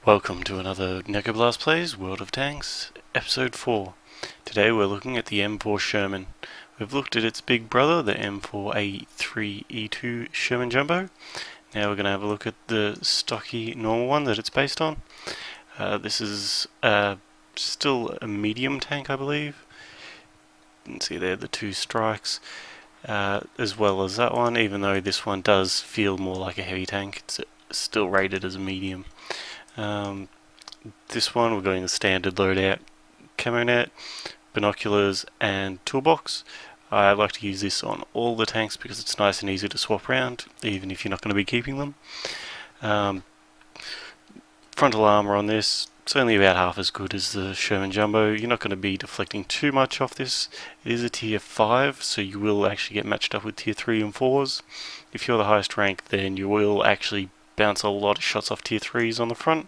Welcome to another Nekoblast Plays World of Tanks, Episode 4. Today we're looking at the M4 Sherman. We've looked at its big brother, the M4A3E2 Sherman Jumbo. Now we're going to have a look at the stocky normal one that it's based on. This is still a medium tank, I believe. You can see there the two strikes, as well as that one, even though this one does feel more like a heavy tank. It's still rated as a medium. This one we're going the standard loadout, camo net, binoculars and toolbox. I like to use this on all the tanks because it's nice and easy to swap around, even if you're not going to be keeping them. Frontal armor on this, it's only about half as good as the Sherman Jumbo. You're not going to be deflecting too much off this. It is a tier 5, so you will actually get matched up with tier 3 and 4s. If you're the highest rank, then you will actually bounce a lot of shots off tier 3s on the front,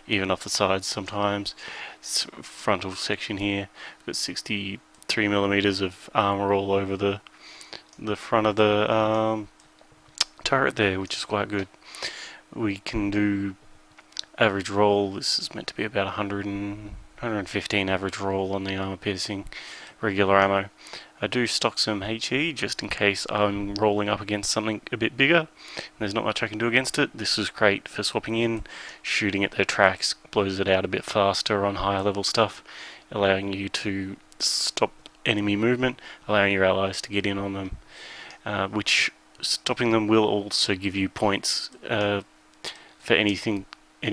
even off the sides sometimes. This frontal section here, got 63mm of armor all over the front of the turret there, which is quite good. We can do average roll. This is meant to be about 115 average roll on the armor piercing regular ammo. I do stock some HE just in case I'm rolling up against something a bit bigger and there's not much I can do against it. This is great for swapping in, shooting at their tracks, blows it out a bit faster on higher level stuff, allowing you to stop enemy movement, allowing your allies to get in on them, which stopping them will also give you points for any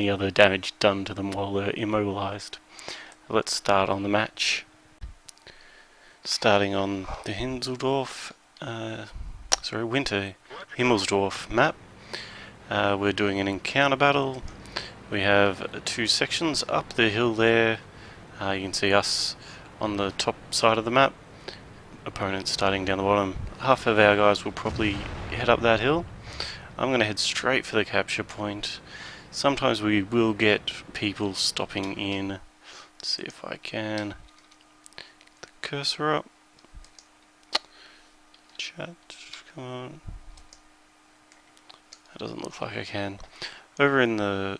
other damage done to them while they're immobilized. Let's start on the match. Starting on the Winter Himmelsdorf map. We're doing an encounter battle. We have two sections up the hill there. You can see us on the top side of the map. Opponents starting down the bottom. Half of our guys will probably head up that hill. I'm going to head straight for the capture point. Sometimes we will get people stopping in. Let's see if I can. Cursor up. Chat, come on. That doesn't look like I can. Over in the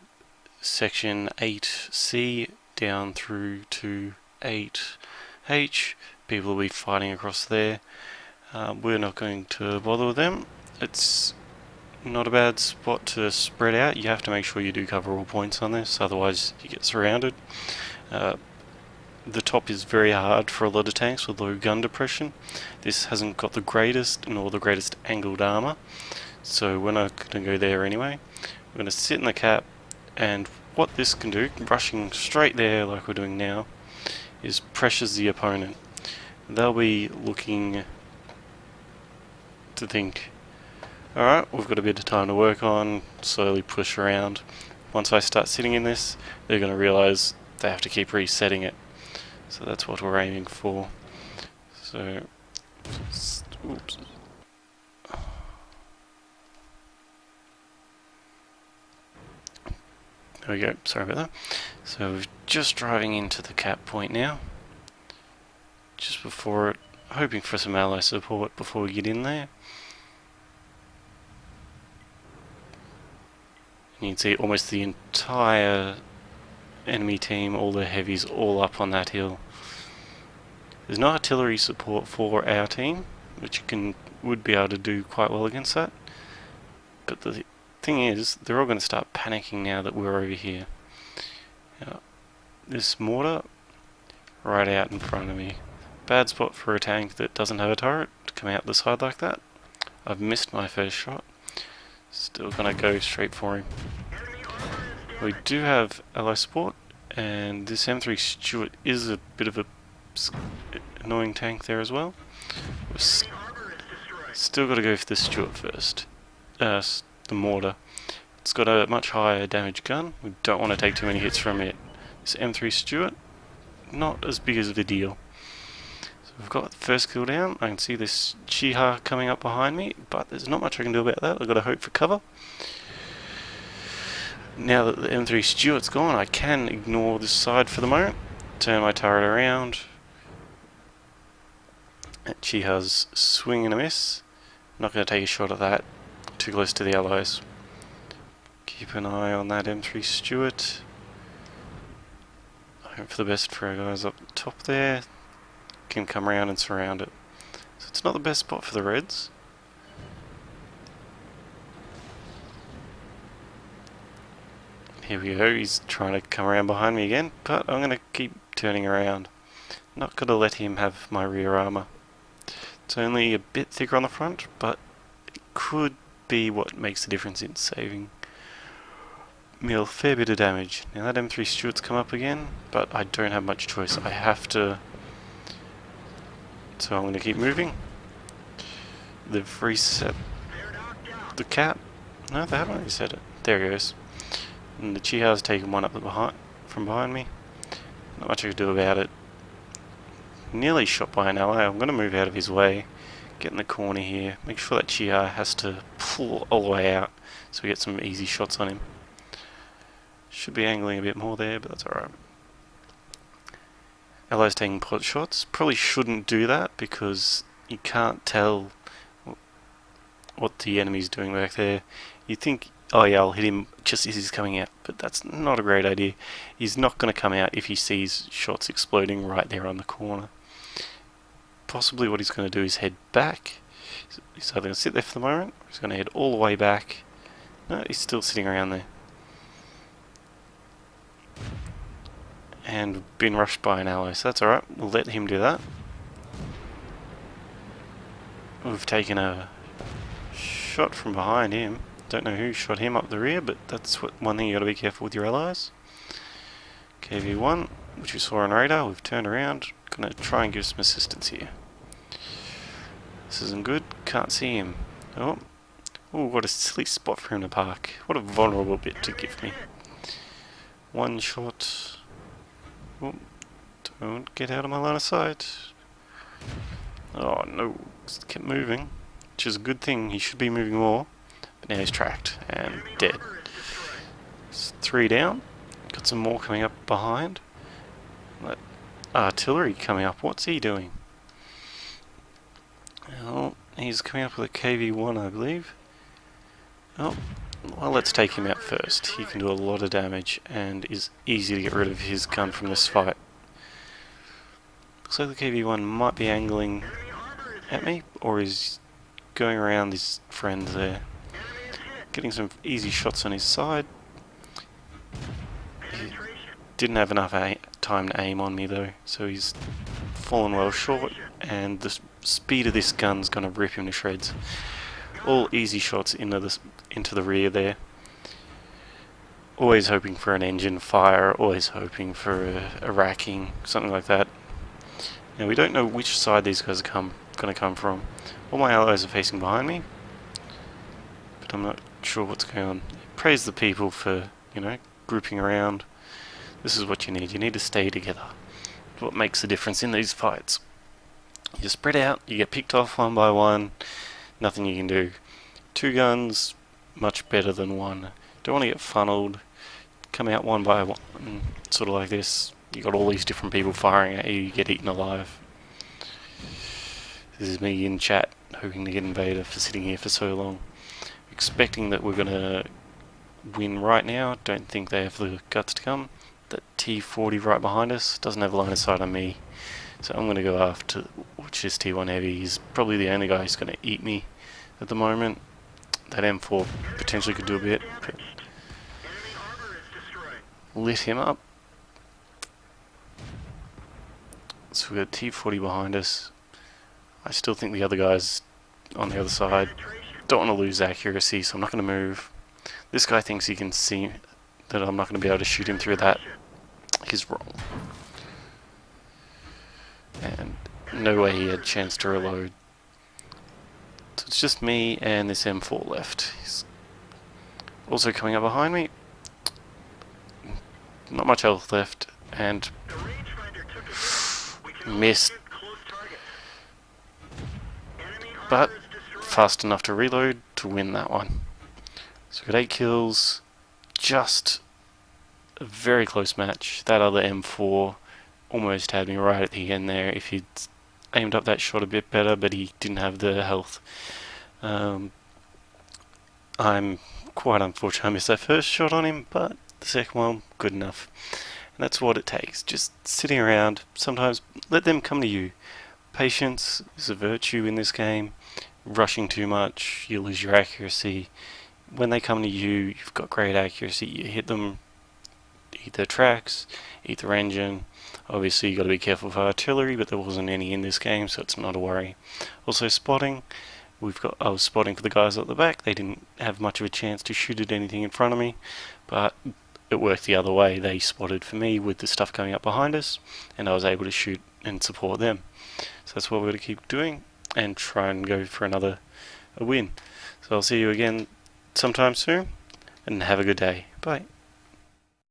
section 8C down through to 8H, people will be fighting across there. We're not going to bother with them. It's not a bad spot to spread out. You have to make sure you do cover all points on this, otherwise you get surrounded. The top is very hard for a lot of tanks with low gun depression. This hasn't got the greatest nor the greatest angled armor, so we're not going to go there anyway. We're going to sit in the cap, and what this can do, rushing straight there like we're doing now, is pressures the opponent. They'll be looking to think, alright, we've got a bit of time to work on, slowly push around. Once I start sitting in this, they're going to realize they have to keep resetting it. So that's what we're aiming for. So, oops. There we go, sorry about that. So we're just driving into the cap point now. Just before it, hoping for some ally support before we get in there. And you can see almost the entire enemy team, all the heavies, all up on that hill. There's no artillery support for our team, which would be able to do quite well against that. But the thing is, they're all going to start panicking now that we're over here. Now, this mortar right out in front of me. Bad spot for a tank that doesn't have a turret to come out the side like that. I've missed my first shot. Still gonna go straight for him. We do have ally support, and this M3 Stuart is a bit of a annoying tank there as well. We've still got to go for the Stuart first. The mortar. It's got a much higher damage gun. We don't want to take too many hits from it. This M3 Stuart, not as big of a deal. So we've got the first kill down. I can see this Chiha coming up behind me, but there's not much I can do about that. I've got to hope for cover. Now that the M3 Stuart's gone, I can ignore this side for the moment. Turn my turret around. Chiha's swing and a miss. Not going to take a shot at that. Too close to the allies. Keep an eye on that M3 Stuart. Hope for the best for our guys up top there. Can come around and surround it. So it's not the best spot for the Reds. Here we go, he's trying to come around behind me again, but I'm going to keep turning around. Not going to let him have my rear armour. It's only a bit thicker on the front, but it could be what makes the difference in saving me a fair bit of damage. Now that M3 Stuart's come up again, but I don't have much choice. I have to... So I'm going to keep moving. They've reset the cap. No, they haven't reset it. There it goes. And the Chiha's taken one up from behind me. Not much I can do about it. Nearly shot by an ally. I'm going to move out of his way. Get in the corner here. Make sure that Chiha has to pull all the way out so we get some easy shots on him. Should be angling a bit more there, but that's alright. Allies taking pot shots. Probably shouldn't do that because you can't tell what the enemy's doing back there. You think, oh yeah, I'll hit him just as he's coming out, but that's not a great idea. He's not going to come out if he sees shots exploding right there on the corner. Possibly what he's going to do is head back. He's either going to sit there for the moment, or he's going to head all the way back. No, he's still sitting around there. And been rushed by an ally, so that's alright, we'll let him do that. We've taken a shot from behind him. Don't know who shot him up the rear, but that's one thing you got to be careful with your allies. KV1, which we saw on radar, we've turned around. Gonna try and give some assistance here. This isn't good, can't see him. Oh, what a silly spot for him to park. What a vulnerable bit to give me. One shot. Oh, don't get out of my line of sight. Oh no, just kept moving, which is a good thing. He should be moving more, but now he's tracked and dead. It's 3 down. Got some more coming up behind. That artillery coming up. What's he doing? Well, he's coming up with a KV1, I believe. Oh, well, let's take him out first. He can do a lot of damage and is easy to get rid of his gun from this fight. Looks like the KV1 might be angling at me, or is going around his friends there. Getting some easy shots on his side. He didn't have enough time to aim on me though, so he's fallen well short, and the speed of this gun's going to rip him to shreds. All easy shots into the rear there. Always hoping for an engine fire, always hoping for a racking, something like that. Now we don't know which side these guys are going to come from. All my allies are facing behind me, but I'm not sure what's going on. Praise the people for, you know, grouping around. This is what you need. You need to stay together. It's what makes the difference in these fights. You spread out, you get picked off one by one, nothing you can do. 2 guns, much better than 1. Don't want to get funneled, come out one by one, sort of like this. You got all these different people firing at you, you get eaten alive. This is me in chat, hoping to get invaded for sitting here for so long. Expecting that we're going to win right now. Don't think they have the guts to come. That T40 right behind us doesn't have a line of sight on me. So I'm going to go after, watch this T1 Heavy. He's probably the only guy who's going to eat me at the moment. That M4 potentially could do a bit, but lit him up. So we've got T40 behind us. I still think the other guy's on the other side. Don't want to lose accuracy, so I'm not going to move. This guy thinks he can see that I'm not going to be able to shoot him through that. He's wrong. And no way he had a chance to reload. So it's just me and this M4 left. He's also coming up behind me. Not much health left, and missed. But fast enough to reload to win that one. So we got 8 kills. Just a very close match. That other M4 almost had me right at the end there if he'd aimed up that shot a bit better, but he didn't have the health. I'm quite unfortunate I missed that first shot on him, but the second one, good enough. And that's what it takes. Just sitting around. Sometimes let them come to you. Patience is a virtue in this game. Rushing too much, you lose your accuracy. When they come to you, you've got great accuracy. You hit them, eat their tracks, eat their engine. Obviously, you got to be careful for artillery, but there wasn't any in this game, so it's not a worry. Also, spotting. I was spotting for the guys at the back. They didn't have much of a chance to shoot at anything in front of me, but it worked the other way. They spotted for me with the stuff coming up behind us, and I was able to shoot and support them. So that's what we're going to keep doing and try and go for a win. So I'll see you again sometime soon, and have a good day. Bye.